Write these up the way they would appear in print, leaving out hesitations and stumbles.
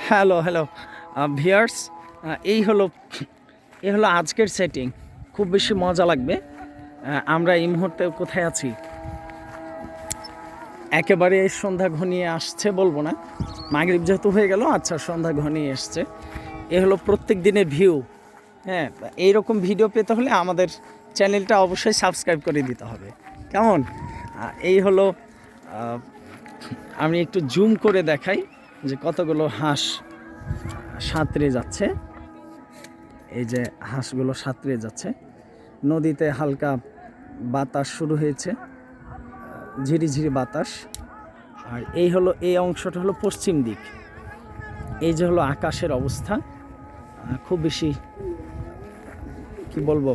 Hello hello viewers, এই হলো আজকের সেটিং। খুব বেশি মজা লাগবে। আমরা এই মুহূর্তে কোথায় আছি? একেবারে সন্ধ্যা ঘনিয়ে আসছে, বলবো না, মাগরিব যেহেতু হয়ে গেল, আচ্ছা সন্ধ্যা ঘনিয়ে এসছে। এ হলো প্রত্যেক দিনের ভিউ। হ্যাঁ, এইরকম ভিডিও পেতে হলে আমাদের চ্যানেলটা অবশ্যই সাবস্ক্রাইব করে দিতে হবে। কেমন? এই হলো, আমি একটু জুম করে দেখাই যে কতগুলো হাঁস সাঁতরে যাচ্ছে। এই যে হাঁসগুলো সাঁতরে যাচ্ছে। নদীতে হালকা বাতাস শুরু হয়েছে, ঝিরিঝিরি বাতাস। আর এই অংশটা হলো পশ্চিম দিক। এই যে হলো আকাশের অবস্থা, খুব বেশি কি বলবো।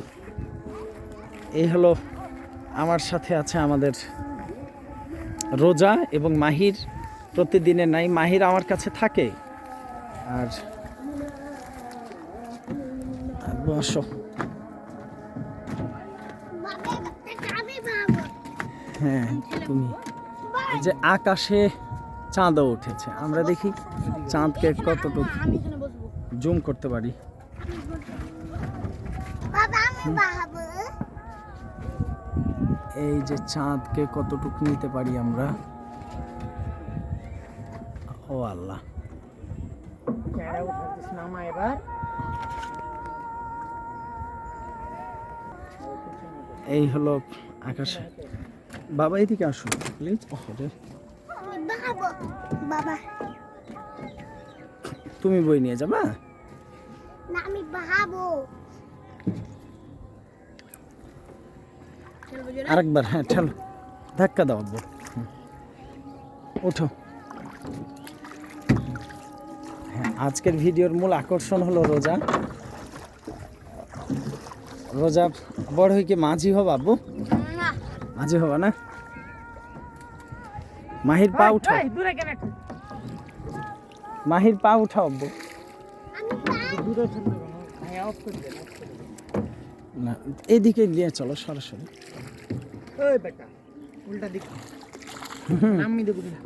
এই হলো, আমার সাথে আছে আমাদের রোজা এবং মাহির। প্রতিদিনের নাই, মাহির আমার কাছে থাকে। আর বসো। হ্যাঁ, তুমি এই যে আকাশে চাঁদও উঠেছে, আমরা দেখি চাঁদকে কতটুকু জুম করতে পারি। এই যে চাঁদকে কতটুকু নিতে পারি আমরা। ও আল্লাহ, এই হলো আকাশে। বাবা এদিকে আসো প্লিজ। বাবা তুমি বই নিয়ে যাবা? না, আমি বাহাবো। আরেকবার, হ্যাঁ ঠেলো, ধাক্কা দাও। ওঠো। হ্যাঁ, আজকের ভিডিওর মূল আকর্ষণ হলো রোজা। রোজা বড় হয়ে কি মাঝি হবো আব্বু? মাঝি হবা না? মাহির পা উঠাও, মাহির পা উঠাও আব্বু। না, এইদিকে নিয়ে চলো সরাসরি।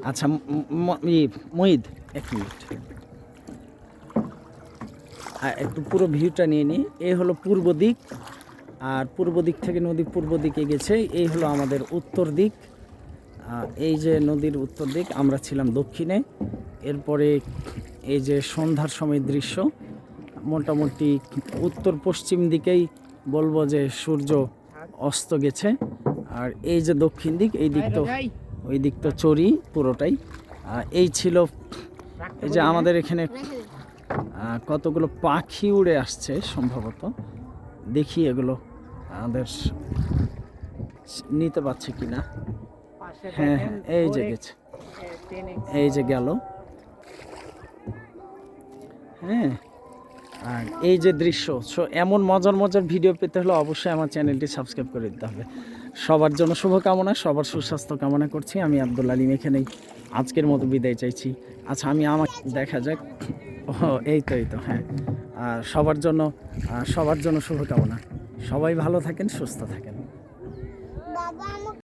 আচ্ছা মহিদ, এক মিনিট, একটু পুরো ভিউটা নিয়ে নিই। এই হলো পূর্ব দিক, আর পূর্ব দিক থেকে নদী পূর্ব দিকে গেছে। এই হলো আমাদের উত্তর দিক। এই যে নদীর উত্তর দিক, আমরা ছিলাম দক্ষিণে। এরপরে এই যে সন্ধ্যার সময় দৃশ্য, মোটামুটি উত্তর পশ্চিম দিকেই বলবো যে সূর্য অস্ত গেছে। আর এই যে দক্ষিণ দিক, এই দিক তো, ওই দিক তো চরি পুরোটাই। এই ছিল, এই যে আমাদের এখানে কতগুলো পাখি উড়ে আসছে সম্ভবত। দেখি এগুলো আমাদের নিতে পারছে কিনা। হ্যাঁ, এই যে গেছে, এই যে গেল। হ্যাঁ, আর এই যে দৃশ্য। এমন মজার মজার ভিডিও পেতে হলে অবশ্যই আমার চ্যানেলটি সাবস্ক্রাইব করে দিতে হবে। সবার জন্য শুভকামনা, সবার সুস্বাস্থ্য কামনা করছি। আমি আব্দুল আলিম এখানেই আজকের মতো বিদায় চাইছি। আচ্ছা, আমি আমার দেখা যাক। ও এই তো হ্যাঁ, সবার জন্য শুভকামনা। সবাই ভালো থাকেন, সুস্থ থাকেন।